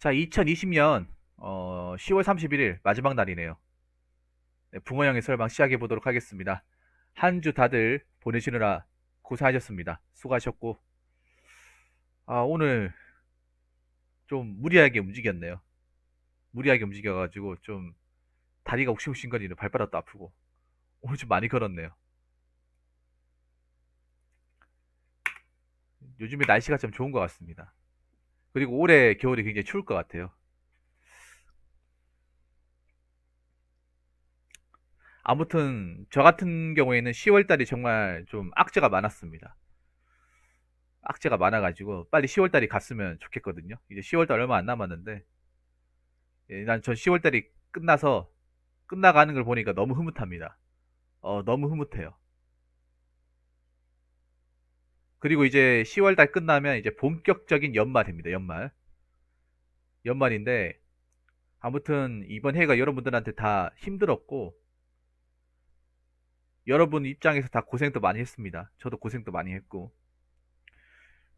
자, 2020년 10월 31일 마지막 날이네요. 네, 붕어형의 설방 시작해 보도록 하겠습니다. 한 주 다들 보내시느라 고생하셨습니다. 수고하셨고, 오늘 좀 무리하게 움직였네요. 무리하게 움직여가지고 좀 다리가 욱신욱신거리는 발바닥도 아프고 오늘 좀 많이 걸었네요. 요즘에 날씨가 좀 좋은 것 같습니다. 그리고 올해 겨울이 굉장히 추울 것 같아요. 아무튼 저 같은 경우에는 10월 달이 정말 좀 악재가 많았습니다. 악재가 많아가지고 빨리 10월 달이 갔으면 좋겠거든요. 이제 10월 달 얼마 안 남았는데 난 전 10월 달이 끝나서 끝나가는 걸 보니까 너무 흐뭇합니다. 너무 흐뭇해요. 그리고 이제 10월 달 끝나면 이제 본격적인 연말입니다. 연말인데 아무튼 이번 해가 여러분들한테 다 힘들었고 여러분 입장에서 다 고생도 많이 했습니다. 저도 고생도 많이 했고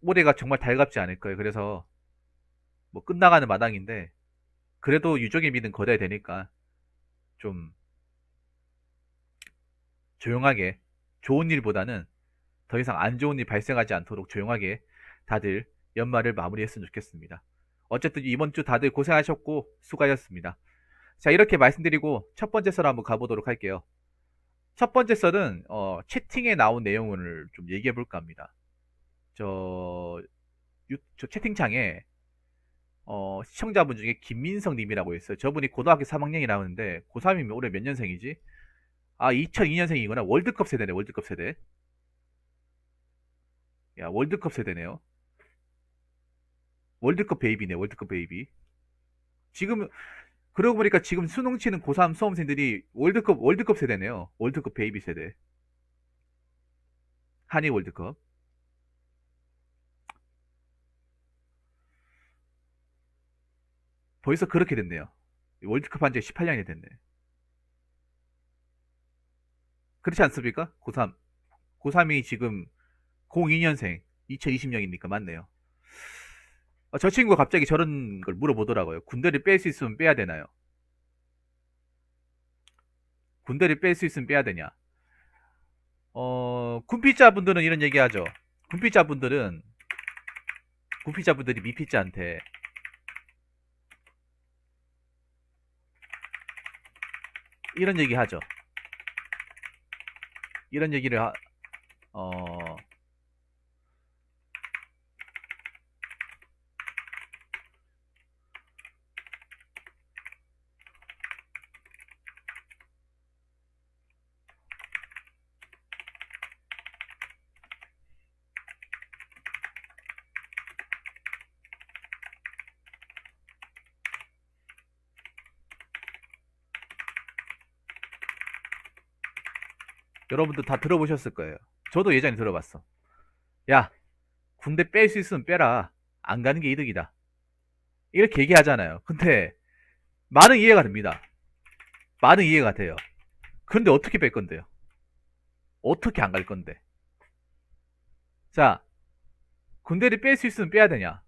올해가 정말 달갑지 않을 거예요. 그래서 뭐 끝나가는 마당인데 그래도 유족의 믿음 거둬야 되니까 좀 조용하게 좋은 일보다는 더 이상 안 좋은 일 발생하지 않도록 조용하게 다들 연말을 마무리했으면 좋겠습니다. 어쨌든 이번 주 다들 고생하셨고 수고하셨습니다. 자, 이렇게 말씀드리고 첫 번째 썰 한번 가보도록 할게요. 첫 번째 썰은 채팅에 나온 내용을 좀 얘기해 볼까 합니다. 저, 저 채팅창에 시청자분 중에 김민성 님이라고 있어요. 저분이 고등학교 3학년이라는데 고3이면 올해 몇 년생이지? 2002년생이구나. 월드컵 세대네, 월드컵 세대. 야, 월드컵 세대네요. 월드컵 베이비네, 월드컵 베이비. 지금, 그러고 보니까 지금 수능 치는 고3 수험생들이 월드컵 세대네요. 월드컵 베이비 세대. 한일 월드컵. 벌써 그렇게 됐네요. 월드컵 한 지 18년이 됐네. 그렇지 않습니까? 고3. 고3이 지금 02년생, 2020년이니까 맞네요. 저 친구가 갑자기 저런 걸 물어보더라고요. 군대를 뺄 수 있으면 빼야 되나요? 군대를 뺄 수 있으면 빼야 되냐? 군피자분들은 이런 얘기 하죠. 군피자분들은, 군피자분들이 미피자한테 이런 얘기 하죠. 이런 얘기를, 어, 여러분들 다 들어보셨을 거예요. 저도 예전에 들어봤어. 야, 군대 뺄 수 있으면 빼라. 안 가는 게 이득이다. 이렇게 얘기하잖아요. 근데 말은 이해가 됩니다. 말은 이해가 돼요. 그런데 어떻게 뺄 건데요? 어떻게 안 갈 건데? 자, 군대를 뺄 수 있으면 빼야 되냐?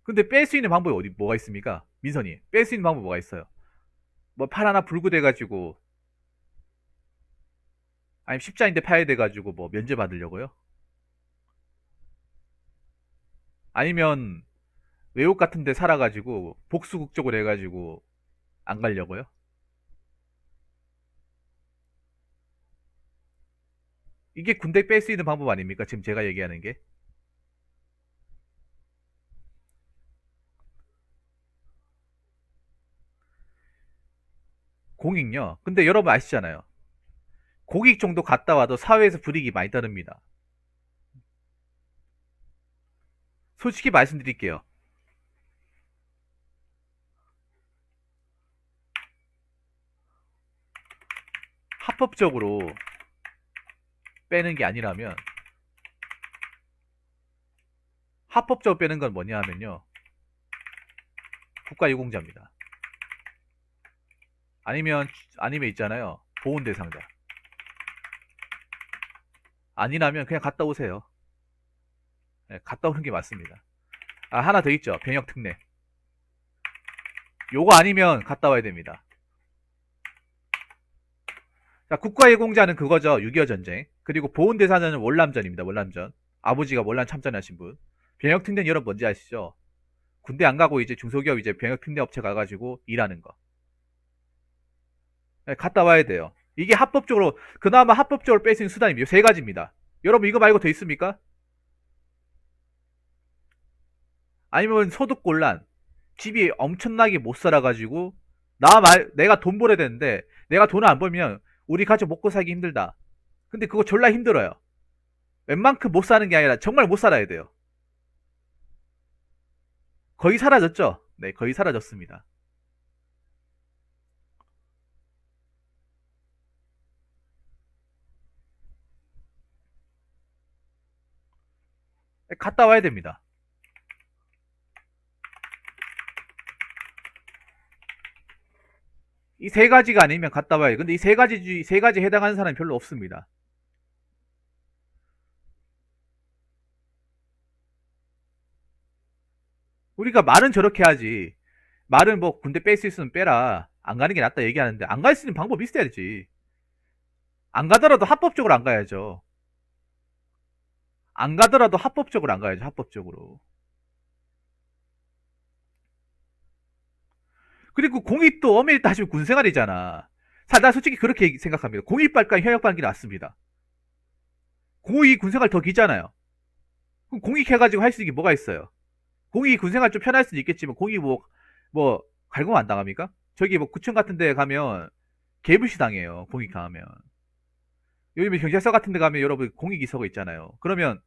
근데 뺄 수 있는 방법이 뭐가 있습니까? 민선이. 뺄 수 있는 방법이 뭐가 있어요? 뭐 팔 하나 불고 돼가지고, 아니면 십자인대 파야 돼가지고 뭐 면제 받으려고요? 아니면 외국 같은 데 살아가지고 복수 국적으로 해가지고 안 가려고요? 이게 군대 뺄 수 있는 방법 아닙니까? 지금 제가 얘기하는 게. 공익요. 근데 여러분 아시잖아요. 공익 정도 갔다 와도 사회에서 불이익이 많이 따릅니다. 솔직히 말씀드릴게요. 합법적으로 빼는 게 아니라면 합법적으로 빼는 건 뭐냐 하면요. 국가유공자입니다. 아니면 있잖아요. 보훈 대상자. 아니라면 그냥 갔다 오세요. 예, 갔다 오는 게 맞습니다. 아, 하나 더 있죠. 병역 특례. 요거 아니면 갔다 와야 됩니다. 자, 국가의 공자는 그거죠. 6.25 전쟁. 그리고 보훈대사는 월남전입니다. 월남전. 아버지가 월남 참전하신 분. 병역 특례는 여러분 뭔지 아시죠? 군대 안 가고 이제 중소기업 이제 병역 특례 업체 가가지고 일하는 거. 네, 갔다 와야 돼요. 이게 합법적으로, 그나마 합법적으로 뺄 수 있는 수단입니다. 세 가지입니다. 여러분 이거 말고 더 있습니까? 아니면 소득곤란. 집이 엄청나게 못 살아가지고, 내가 돈 벌어야 되는데, 내가 돈을 안 벌면 우리 가족 먹고 살기 힘들다. 근데 그거 졸라 힘들어요. 웬만큼 못 사는 게 아니라 정말 못 살아야 돼요. 거의 사라졌죠? 네, 거의 사라졌습니다. 갔다 와야 됩니다. 이 세 가지가 아니면 갔다 와야 돼. 근데 이 세 가지 해당하는 사람이 별로 없습니다. 우리가 말은 저렇게 하지. 말은 뭐 군대 뺄 수 있으면 빼라. 안 가는 게 낫다 얘기하는데 안 갈 수 있는 방법이 있어야지. 안 가더라도 합법적으로 안 가야죠. 안 가더라도 합법적으로 안 가야죠. 합법적으로. 그리고 공익도 엄밀히 따지면 군생활이잖아. 나 솔직히 그렇게 생각합니다. 공익발과 현역반기 낫습니다. 공익이 군생활 더 기잖아요. 그럼 공익해가지고 할 수 있는 게 뭐가 있어요? 공익이 군생활 좀 편할 수도 있겠지만 공익이 갈굼 안 당합니까? 저기 뭐 구청 같은 데 가면 개부시 당해요. 공익 가면. 요즘에 경찰서 같은 데 가면 여러분 공익 이서가 있잖아요. 그러면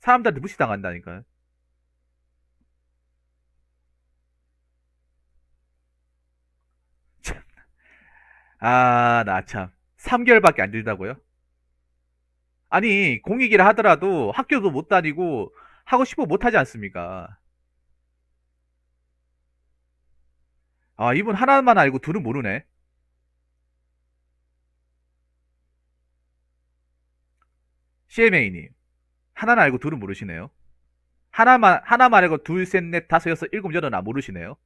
사람들한테 무시당한다니까요. 참. 아, 나 참. 3개월밖에 안 들다고요? 아니, 공익이라 하더라도 학교도 못 다니고 하고 싶어 못 하지 않습니까? 아, 이분 하나만 알고 둘은 모르네. CMA님. 하나는 알고 둘은 모르시네요. 하나만 알고 둘, 셋, 넷, 다섯, 여섯, 일곱, 여덟 아 모르시네요.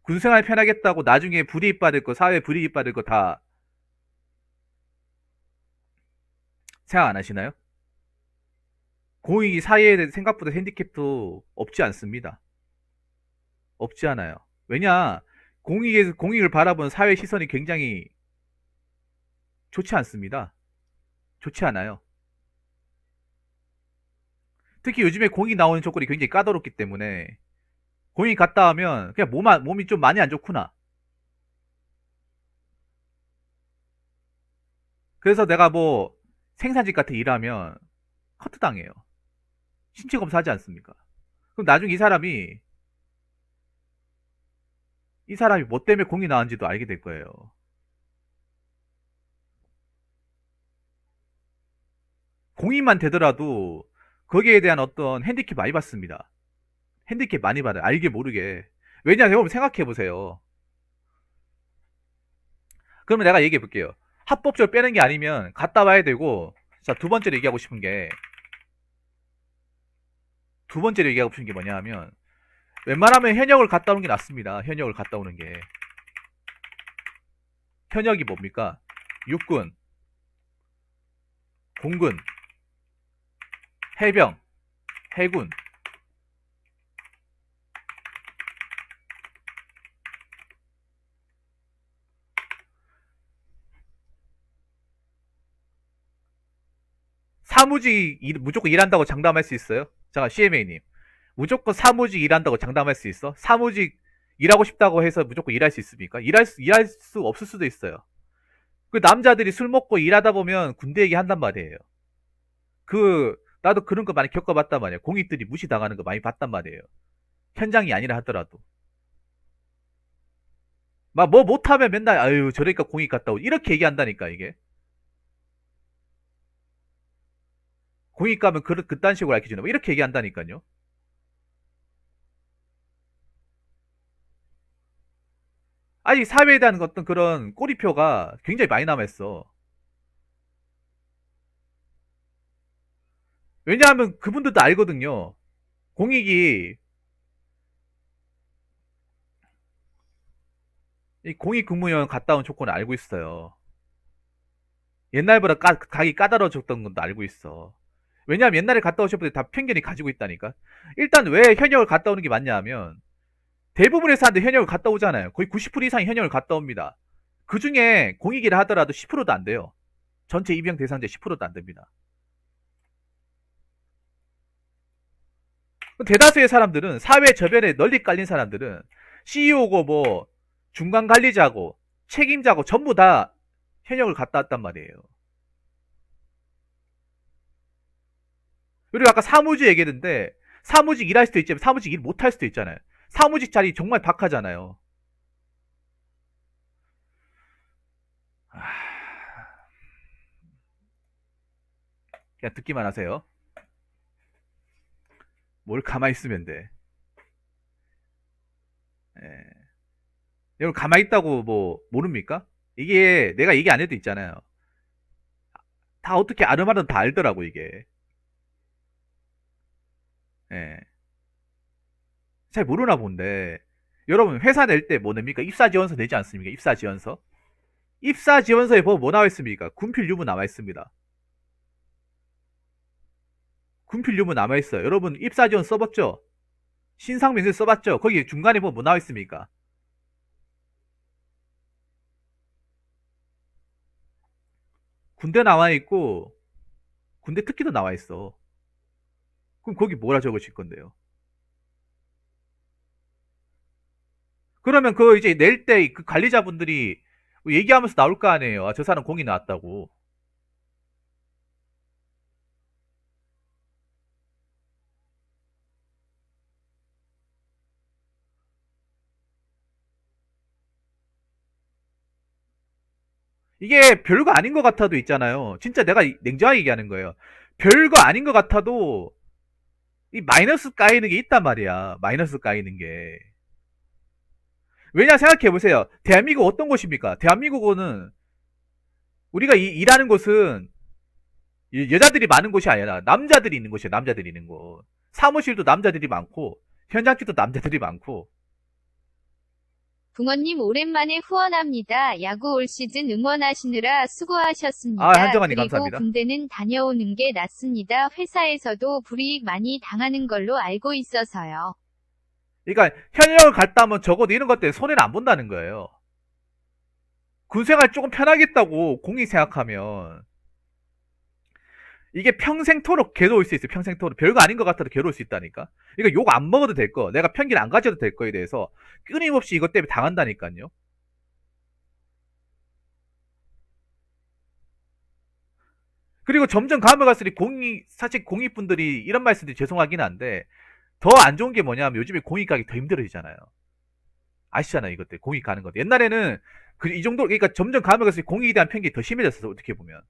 군생활 편하겠다고 나중에 불이익 받을 거, 사회 불이익 받을 거 다 생각 안 하시나요? 공익이 사회에 생각보다 핸디캡도 없지 않습니다. 없지 않아요. 왜냐, 공익을 바라보는 사회 시선이 굉장히 좋지 않습니다. 좋지 않아요. 특히 요즘에 공익 나오는 조건이 굉장히 까다롭기 때문에 공익 갔다 하면 그냥 몸이 좀 많이 안 좋구나. 그래서 내가 뭐 생산직 같은 일하면 커트 당해요. 신체 검사하지 않습니까? 그럼 나중에 이 사람이 뭐 때문에 공이 나왔는지도 알게 될 거예요. 공익만 되더라도 거기에 대한 어떤 핸디캡 많이 받습니다. 핸디캡 많이 받아요. 알게 모르게. 왜냐, 여러분 생각해 보세요. 그러면 내가 얘기해 볼게요. 합법적으로 빼는 게 아니면 갔다 와야 되고, 자, 두 번째로 얘기하고 싶은 게 뭐냐 하면, 웬만하면 현역을 갔다 오는 게 낫습니다. 현역을 갔다 오는 게. 현역이 뭡니까? 육군, 공군, 해병, 해군. 무조건 일한다고 장담할 수 있어요? 잠깐, CMA님. 무조건 사무직 일한다고 장담할 수 있어? 사무직 일하고 싶다고 해서 무조건 일할 수 있습니까? 일할 수 없을 수도 있어요. 그 남자들이 술 먹고 일하다 보면 군대 얘기한단 말이에요. 나도 그런 거 많이 겪어봤단 말이에요. 공익들이 무시당하는 거 많이 봤단 말이에요. 현장이 아니라 하더라도. 막 뭐 못하면 맨날, 아유, 저러니까 공익 갔다 오고. 이렇게 얘기한다니까, 이게. 공익 가면 그딴 식으로 알려주는 뭐 이렇게 얘기한다니까요. 아직 사회에 대한 어떤 그런 꼬리표가 굉장히 많이 남아있어. 왜냐하면 그분들도 알거든요. 공익이 이 공익 근무원 갔다 온 조건을 알고 있어요. 옛날보다 가기 까다로워졌던 것도 알고 있어. 왜냐하면 옛날에 갔다 오신 분들이 다 편견이 가지고 있다니까. 일단 왜 현역을 갔다 오는 게 맞냐 하면 대부분의 사람들이 현역을 갔다 오잖아요. 거의 90% 이상이 현역을 갔다 옵니다. 그 중에 공익이라 하더라도 10%도 안 돼요. 전체 입영 대상자 10%도 안 됩니다. 대다수의 사람들은 사회 저변에 널리 깔린 사람들은 CEO고 뭐 중간 관리자고 책임자고 전부 다 현역을 갔다 왔단 말이에요. 그리고 아까 사무직 얘기했는데 사무직 일할 수도 있지만 사무직 일 못할 수도 있잖아요. 사무직 자리 정말 박하잖아요. 그냥 듣기만 하세요. 뭘 가만히 있으면 돼. 예. 여러분 가만히 있다고 뭐 모릅니까? 이게 내가 얘기 안 해도 있잖아요. 다 어떻게 아름아름 다 알더라고 이게. 예. 잘 모르나 본데 여러분 회사 낼 때 뭐 냅니까? 입사 지원서 내지 않습니까? 입사 지원서. 입사 지원서에 뭐 나와 있습니까? 군필 유무 나와 있습니다. 군필 유무 남아 있어요. 여러분 입사 지원 써봤죠? 신상 면접 써봤죠? 거기 중간에 뭐 나와 있습니까? 군대 나와 있고 군대 특기도 나와 있어. 그럼 거기 뭐라 적으실 건데요? 그러면 그 이제 낼 때 그 관리자분들이 얘기하면서 나올 거 아니에요. 아, 저 사람 공이 나왔다고. 이게 별거 아닌 것 같아도 있잖아요. 진짜 내가 냉정하게 얘기하는 거예요. 별거 아닌 것 같아도 이 마이너스 까이는 게 있단 말이야. 마이너스 까이는 게. 왜냐 생각해 보세요. 대한민국 어떤 곳입니까? 대한민국은 우리가 일하는 곳은 여자들이 많은 곳이 아니라 남자들이 있는 곳이에요. 남자들이 있는 곳. 사무실도 남자들이 많고 현장직도 남자들이 많고. 붕어님 오랜만에 후원합니다. 야구 올 시즌 응원하시느라 아, 수고하셨습니다. 한정환님 그리고 감사합니다. 군대는 다녀오는 게 낫습니다. 회사에서도 불이익 많이 당하는 걸로 알고 있어서요. 그러니까 현역을 갔다 하면 적어도 이런 것 때문에 손해를 안 본다는 거예요. 군생활 조금 편하겠다고 공익 생각하면 이게 평생토록 괴로울 수 있어요. 평생토록. 별거 아닌 것 같아도 괴로울 수 있다니까. 이거 욕 안 먹어도 될 거. 내가 편견 안 가져도 될 거에 대해서 끊임없이 이것 때문에 당한다니까요. 그리고 점점 가면 갈수록 사실 공익분들이 이런 말씀드리 죄송하긴 한데 더 안 좋은 게 뭐냐면 요즘에 공익 가기 더 힘들어지잖아요. 아시잖아요. 이것들. 공익 가는 것. 옛날에는 이 정도, 그러니까 점점 가면 갈수록 공익에 대한 편견이 더 심해졌어. 어떻게 보면.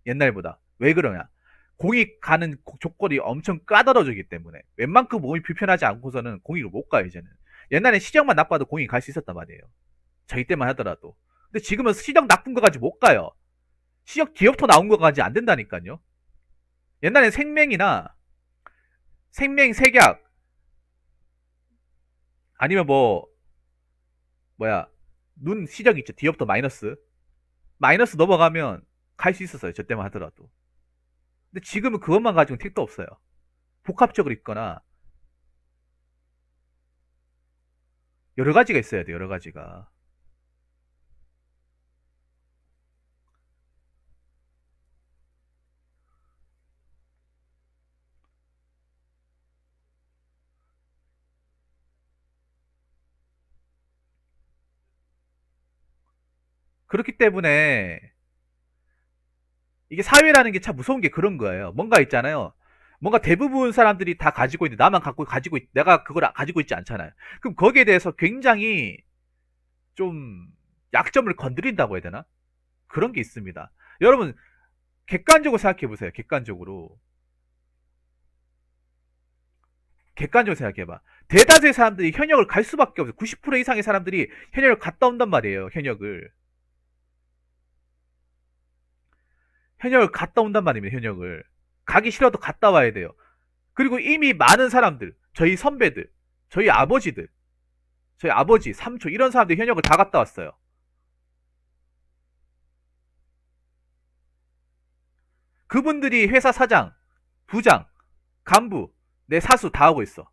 옛날보다. 왜 그러냐. 공익 가는 조건이 엄청 까다로워지기 때문에 웬만큼 몸이 불편하지 않고서는 공익을 못 가요 이제는. 옛날에 시력만 나빠도 공익 갈 수 있었단 말이에요. 저희 때만 하더라도. 근데 지금은 시력 나쁜 거까지 못 가요. 시력 뒤엎터 나온 거까지 안 된다니까요. 옛날엔 생맹이나 생맹 색약 아니면 뭐야 눈 시력 있죠. 뒤엎터 마이너스 넘어가면 갈 수 있었어요. 저 때만 하더라도. 근데 지금은 그것만 가지고는 택도 없어요. 복합적으로 있거나 여러 가지가 있어야 돼. 여러 가지가. 그렇기 때문에 이게 사회라는 게 참 무서운 게 그런 거예요. 뭔가 있잖아요. 뭔가 대부분 사람들이 다 가지고 있는데 나만 내가 그걸 가지고 있지 않잖아요. 그럼 거기에 대해서 굉장히 좀 약점을 건드린다고 해야 되나? 그런 게 있습니다. 여러분 객관적으로 생각해 보세요. 객관적으로 생각해봐. 대다수의 사람들이 현역을 갈 수밖에 없어요. 90% 이상의 사람들이 현역을 갔다 온단 말이에요. 현역을 갔다 온단 말입니다. 현역을. 가기 싫어도 갔다 와야 돼요. 그리고 이미 많은 사람들, 저희 선배들, 저희 아버지들, 저희 아버지, 삼촌 이런 사람들이 현역을 다 갔다 왔어요. 그분들이 회사 사장, 부장, 간부, 내 사수 다 하고 있어.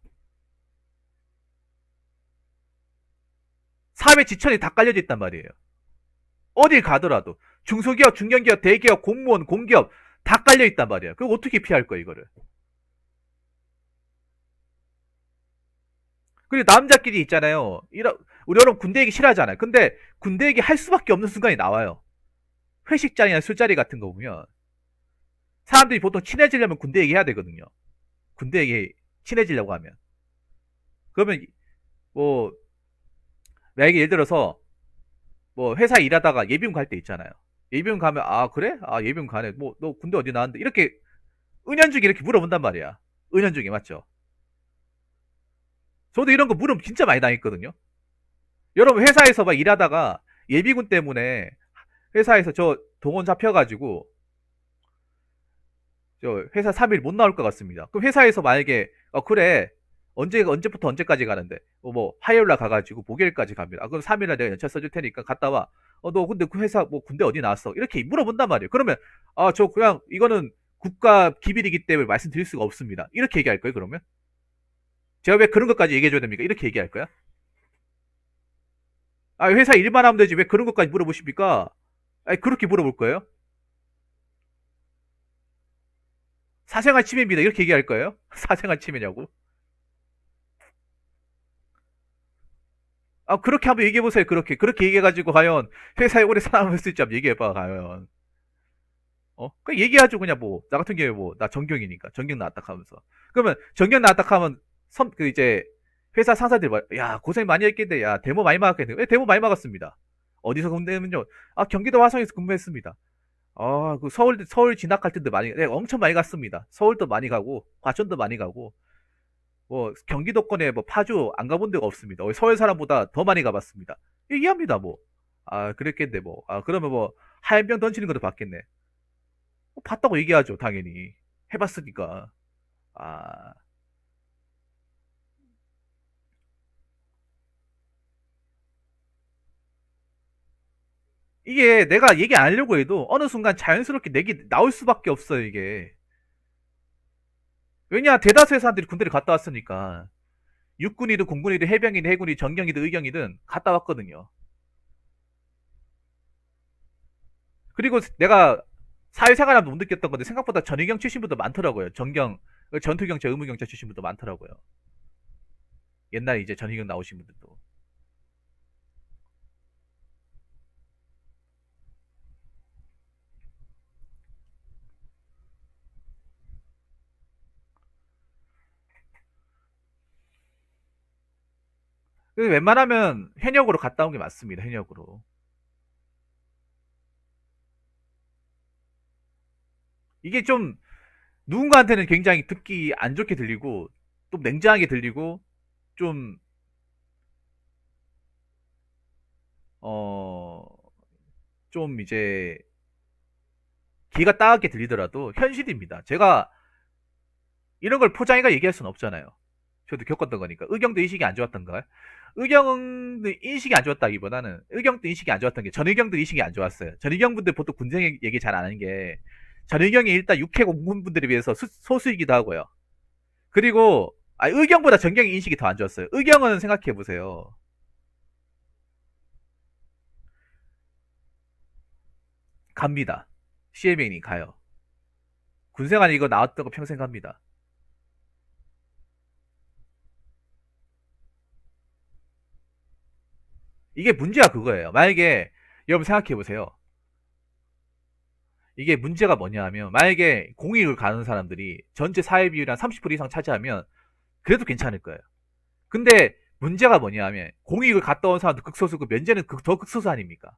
사회 지천이 다 깔려져 있단 말이에요. 어딜 가더라도 중소기업, 중견기업, 대기업, 공무원, 공기업 다 깔려 있단 말이에요. 그럼 어떻게 피할 거야 이거를? 그리고 남자끼리 있잖아요. 우리 여러분 군대 얘기 싫어하잖아요. 근데 군대 얘기 할 수밖에 없는 순간이 나와요. 회식 자리나 술자리 같은 거 보면 사람들이 보통 친해지려면 군대 얘기 해야 되거든요. 군대 얘기 친해지려고 하면. 그러면 뭐 만약에 예를 들어서 뭐 회사 일하다가 예비군 갈 때 있잖아요. 예비군 가면 아 그래? 아 예비군 가네. 뭐 너 군대 어디 나왔는데? 이렇게 은연중에 이렇게 물어본단 말이야. 은연중에 맞죠? 저도 이런 거 물으면 진짜 많이 당했거든요. 여러분 회사에서 막 일하다가 예비군 때문에 회사에서 저 동원 잡혀가지고 저 회사 3일 못 나올 것 같습니다. 그럼 회사에서 만약에 그래 언제부터 언제까지 가는데 뭐 화요일날 가가지고 목요일까지 갑니다. 그럼 3일날 내가 연차 써줄 테니까 갔다 와. 너 근데 그 회사 뭐 군대 어디 나왔어? 이렇게 물어본단 말이에요. 그러면 저 그냥 이거는 국가 기밀이기 때문에 말씀드릴 수가 없습니다. 이렇게 얘기할 거예요. 그러면 제가 왜 그런 것까지 얘기해줘야 됩니까? 이렇게 얘기할 거야? 회사 일만 하면 되지 왜 그런 것까지 물어보십니까? 그렇게 물어볼 거예요? 사생활 침해입니다. 이렇게 얘기할 거예요? 사생활 침해냐고? 그렇게 한번 얘기해보세요. 그렇게 얘기해가지고, 과연, 회사에 오래 살아남을 수 있지 한번 얘기해봐, 과연. 그냥 얘기하죠, 그냥 뭐. 나 같은 경우에 뭐, 나 전경이니까. 전경 나왔다 하면서. 그러면, 전경 나왔다 하면, 이제, 회사 상사들이 말, 야, 고생 많이 했겠네. 야, 데모 많이 막았겠네. 왜 데모 많이 막았습니다. 어디서 근무했냐면요. 경기도 화성에서 근무했습니다. 그 서울 진학할 때도 많이, 네, 엄청 많이 갔습니다. 서울도 많이 가고, 과천도 많이 가고, 뭐 경기도권에 뭐 파주 안 가본 데가 없습니다. 서울 사람보다 더 많이 가봤습니다. 이해합니다. 뭐 그랬겠네. 뭐 그러면 뭐 하얀병 던지는 것도 봤겠네. 봤다고 얘기하죠. 당연히 해봤으니까. 아 이게 내가 얘기 안 하려고 해도 어느 순간 자연스럽게 내기 나올 수밖에 없어요. 이게 왜냐 대다수의 사람들이 군대를 갔다 왔으니까. 육군이든 공군이든 해병이든 해군이든 전경이든 의경이든 갔다 왔거든요. 그리고 내가 사회생활하면서 못 느꼈던 건데 생각보다 전의경 출신 분도 많더라고요. 전투경찰, 의무경찰 출신 분도 많더라고요. 옛날에 이제 전의경 나오신 분들도. 그래서 웬만하면 현역으로 갔다 온 게 맞습니다. 현역으로. 이게 좀 누군가한테는 굉장히 듣기 안 좋게 들리고 또 냉정하게 들리고 좀 어, 좀 이제 귀가 따갑게 들리더라도 현실입니다. 제가 이런 걸 포장해가 얘기할 수는 없잖아요. 저도 겪었던 거니까. 의경도 인식이 안 좋았던가? 의경도 인식이 안 좋았다기보다는 의경도 인식이 안 좋았던 게 전의경도 인식이 안 좋았어요. 전의경분들 보통 군생 얘기 잘 안 하는 게 전의경이 일단 육해 공군분들에 비해서 소수이기도 하고요. 그리고 의경보다 전경의 인식이 더 안 좋았어요. 의경은 생각해 보세요. 갑니다. CMA니 가요. 군생활 이거 나왔던 거 평생 갑니다. 이게 문제가 그거예요. 만약에 여러분 생각해 보세요. 이게 문제가 뭐냐 하면 만약에 공익을 가는 사람들이 전체 사회 비율이 한 30% 이상 차지하면 그래도 괜찮을 거예요. 근데 문제가 뭐냐 하면 공익을 갔다 온 사람도 극소수고 면제는 더 극소수 아닙니까?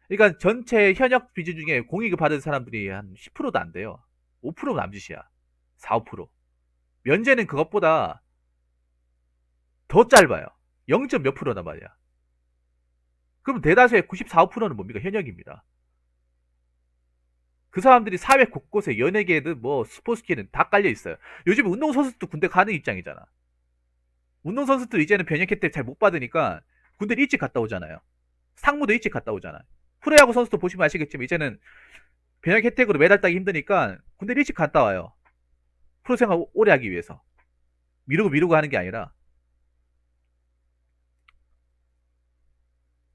그러니까 전체 현역 비중 중에 공익을 받은 사람들이 한 10%도 안 돼요. 5% 남짓이야. 4, 5%. 면제는 그것보다 더 짧아요. 0. 몇 프로단 말이야. 그럼 대다수의 94, 5%는 뭡니까? 현역입니다. 그 사람들이 사회 곳곳에 연예계든 뭐 스포츠계든 다 깔려 있어요. 요즘 운동선수도 군대 가는 입장이잖아. 운동선수들 이제는 변역 혜택 잘 못 받으니까 군대를 일찍 갔다 오잖아요. 상무도 일찍 갔다 오잖아요. 프로야구 선수도 보시면 아시겠지만 이제는 변역 혜택으로 매달 따기 힘드니까 군대를 일찍 갔다 와요. 프로 생활 오래 하기 위해서. 미루고 하는 게 아니라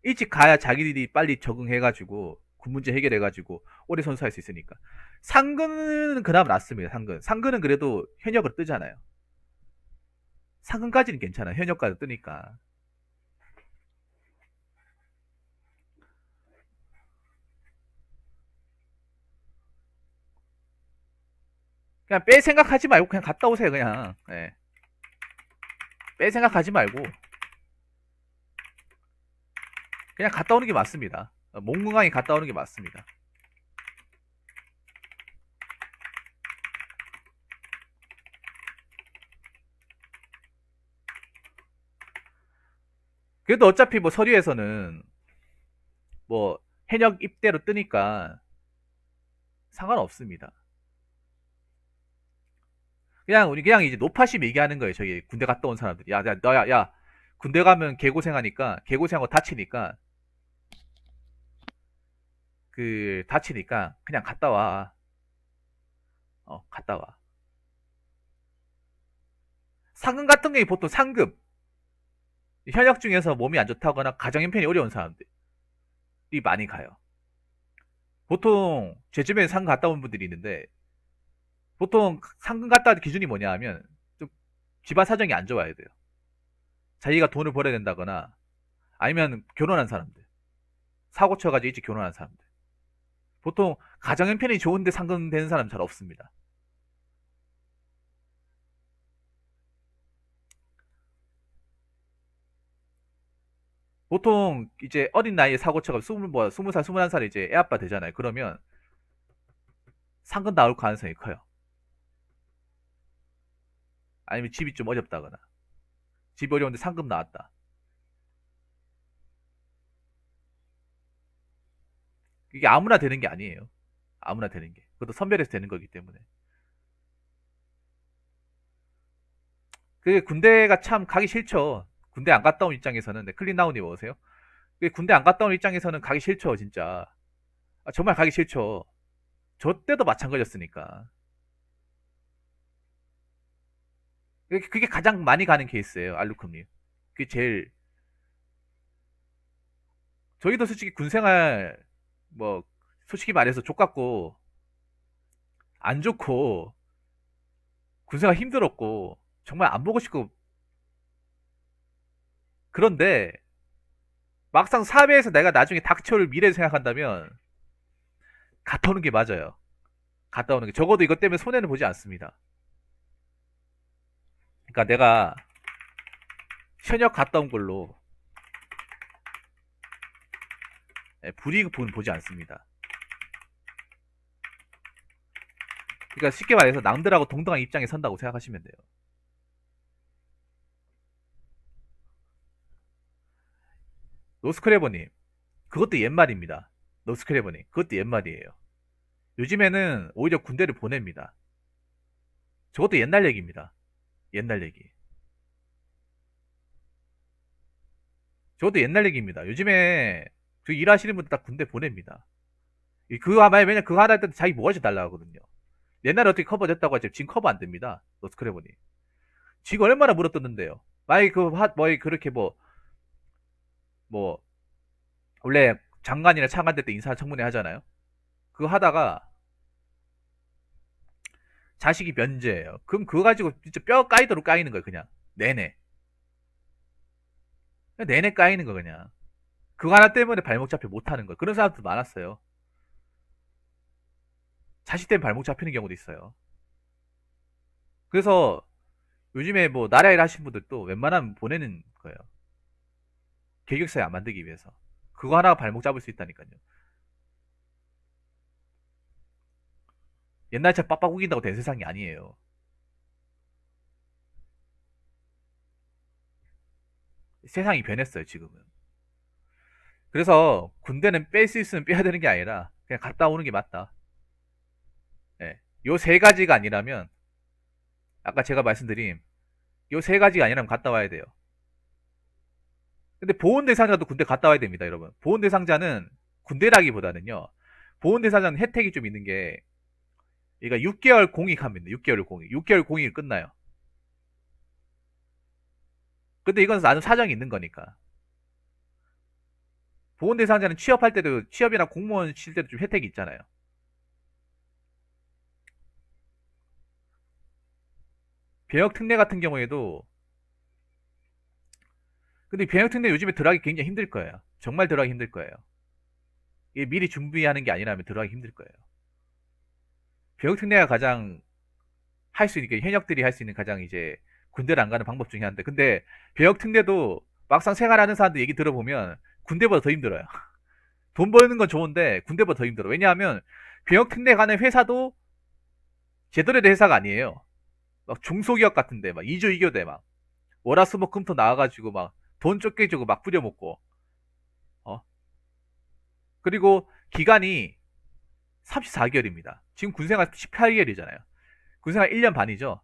일찍 가야 자기들이 빨리 적응해가지고 군 문제 해결해가지고 오래 선수할 수 있으니까. 상근은 그나마 낫습니다. 상근은 그래도 현역으로 뜨잖아요. 상근까지는 괜찮아요. 현역까지 뜨니까. 그냥 뺄 생각하지 말고 그냥 갔다 오세요. 그냥. 예. 뺄 생각하지 말고 그냥 갔다 오는 게 맞습니다. 몽궁강에 갔다 오는 게 맞습니다. 그래도 어차피 뭐 서류에서는 뭐 현역 입대로 뜨니까 상관없습니다. 그냥 우리 그냥 이제 노파심 얘기하는 거예요. 저기 군대 갔다 온 사람들이. 야, 야, 너야, 야, 군대 가면 개고생하니까 개고생하고 다치니까 다치니까 그냥 갔다 와. 갔다 와. 상금 같은 게 보통 상급 현역 중에서 몸이 안 좋다거나 가정 형편이 어려운 사람들이 많이 가요. 보통 제 주변에 상금 갔다 온 분들이 있는데 보통 상금 갔다 온 기준이 뭐냐 하면 좀 집안 사정이 안 좋아야 돼요. 자기가 돈을 벌어야 된다거나 아니면 결혼한 사람들 사고 쳐가지고 일찍 결혼한 사람들 보통 가정 형편이 좋은데 상금 되는 사람 잘 없습니다. 보통 이제 어린 나이에 사고 쳐가 20살, 21살 이제 애 아빠 되잖아요. 그러면 상금 나올 가능성이 커요. 아니면 집이 좀 어렵다거나 집이 어려운데 상금 나왔다. 이게 아무나 되는 게 아니에요. 아무나 되는 게. 그것도 선별해서 되는 거기 때문에. 그 군대가 참 가기 싫죠. 군대 안 갔다 온 입장에서는. 네, 클린다운이 오세요? 그 군대 안 갔다 온 입장에서는 가기 싫죠, 진짜. 정말 가기 싫죠. 저 때도 마찬가지였으니까. 그게 가장 많이 가는 케이스예요, 알루크님. 그게 제일. 저희도 솔직히 군생활, 뭐, 솔직히 말해서 족같고, 안 좋고, 군생활 힘들었고, 정말 안 보고 싶고, 그런데, 막상 사회에서 내가 나중에 닥쳐올 미래를 생각한다면, 갔다 오는 게 맞아요. 갔다 오는 게. 적어도 이것 때문에 손해는 보지 않습니다. 그러니까 내가 현역 갔다 온 걸로 불이익은 보지 않습니다. 그러니까 쉽게 말해서 남들하고 동등한 입장에 선다고 생각하시면 돼요. 노스크래버님, 그것도 옛말입니다. 노스크래버님, 그것도 옛말이에요. 요즘에는 오히려 군대를 보냅니다. 저것도 옛날 얘기입니다. 옛날 얘기. 저것도 옛날 얘기입니다. 요즘에 그 일하시는 분들 다 군대 보냅니다. 왜냐 그거 하나 할 때 자기 뭐가지 달라고 하거든요. 옛날에 어떻게 커버됐다고 하지 지금 커버 안 됩니다. 노스크래버님. 지금 얼마나 물어뜯는데요. 만약에 그렇게 뭐, 원래 장관이나 차관 때 인사청문회 하잖아요. 그거 하다가 자식이 면제예요. 그럼 그거 가지고 진짜 뼈 까이도록 까이는 거예요, 그냥. 내내. 내내 까이는 거, 그냥. 그거 하나 때문에 발목 잡혀 못하는 거. 그런 사람도 많았어요. 자식 때문에 발목 잡히는 경우도 있어요. 그래서 요즘에 뭐 나라 일 하시는 분들도 웬만하면 보내는 거예요. 계획사에 안 만들기 위해서. 그거 하나가 발목 잡을 수 있다니까요. 옛날처럼 빡빡 우긴다고 된 세상이 아니에요. 세상이 변했어요, 지금은. 그래서 군대는 뺄 수 있으면 빼야 되는 게 아니라 그냥 갔다 오는 게 맞다. 요 세 가지가 아니라면, 아까 제가 말씀드린 요 세 가지가 아니라면 갔다 와야 돼요. 근데 보훈 대상자도 군대 갔다 와야 됩니다, 여러분. 보훈 대상자는 군대라기보다는요. 보훈 대상자는 혜택이 좀 있는 게, 그러니까 6개월 공익합니다. 6개월 공익. 6개월 공익이 끝나요. 근데 이건 나는 사정이 있는 거니까. 보훈 대상자는 취업할 때도, 취업이나 공무원 실 때도 좀 혜택이 있잖아요. 병역 특례 같은 경우에도, 근데 병역 특례 요즘에 들어가기 굉장히 힘들 거예요. 정말 들어가기 힘들 거예요. 이게 미리 준비하는 게 아니라면 들어가기 힘들 거예요. 병역 특례가 가장 할 수 있는 게, 현역들이 할 수 있는 가장 이제 군대를 안 가는 방법 중에 하나인데, 근데 병역 특례도 막상 생활하는 사람들 얘기 들어보면 군대보다 더 힘들어요. 돈 버는 건 좋은데 군대보다 더 힘들어. 왜냐하면 병역 특례 가는 회사도 제대로 된 회사가 아니에요. 막 중소기업 같은데 막 2조 2교대 막 월화수목금토 나와가지고 막 돈 쫓겨 주고 막 뿌려먹고, 어 그리고 기간이 34개월입니다. 지금 군생활 18개월이잖아요. 군생활 1년 반이죠.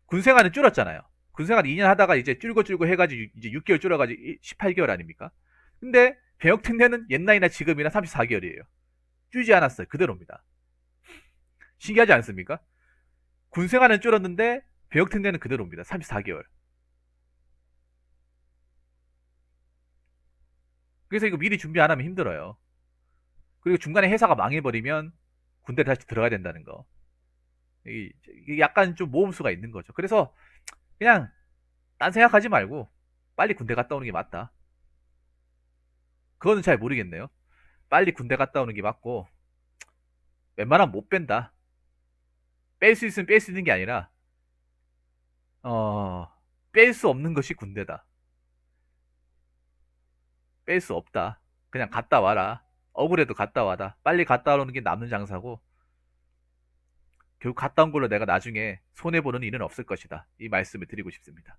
군생활은 줄었잖아요. 군생활 2년 하다가 이제 줄고 해가지고 이제 6개월 줄어가지고 18개월 아닙니까? 근데 병역 특례는 옛날이나 지금이나 34개월이에요. 줄지 않았어요. 그대로입니다. 신기하지 않습니까? 군생활은 줄었는데 병역 특례는 그대로입니다. 34개월. 그래서 이거 미리 준비 안 하면 힘들어요. 그리고 중간에 회사가 망해버리면 군대를 다시 들어가야 된다는 거. 이게 약간 좀 모험수가 있는 거죠. 그래서 그냥 딴 생각하지 말고 빨리 군대 갔다 오는 게 맞다. 그거는 잘 모르겠네요. 빨리 군대 갔다 오는 게 맞고, 웬만하면 못 뺀다. 뺄 수 있으면 뺄 수 있는 게 아니라, 뺄 수 없는 것이 군대다. 뺄 수 없다. 그냥 갔다 와라. 억울해도 갔다 와라. 빨리 갔다 오는 게 남는 장사고, 결국 갔다 온 걸로 내가 나중에 손해보는 일은 없을 것이다. 이 말씀을 드리고 싶습니다.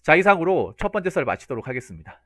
자, 이상으로 첫 번째 썰 마치도록 하겠습니다.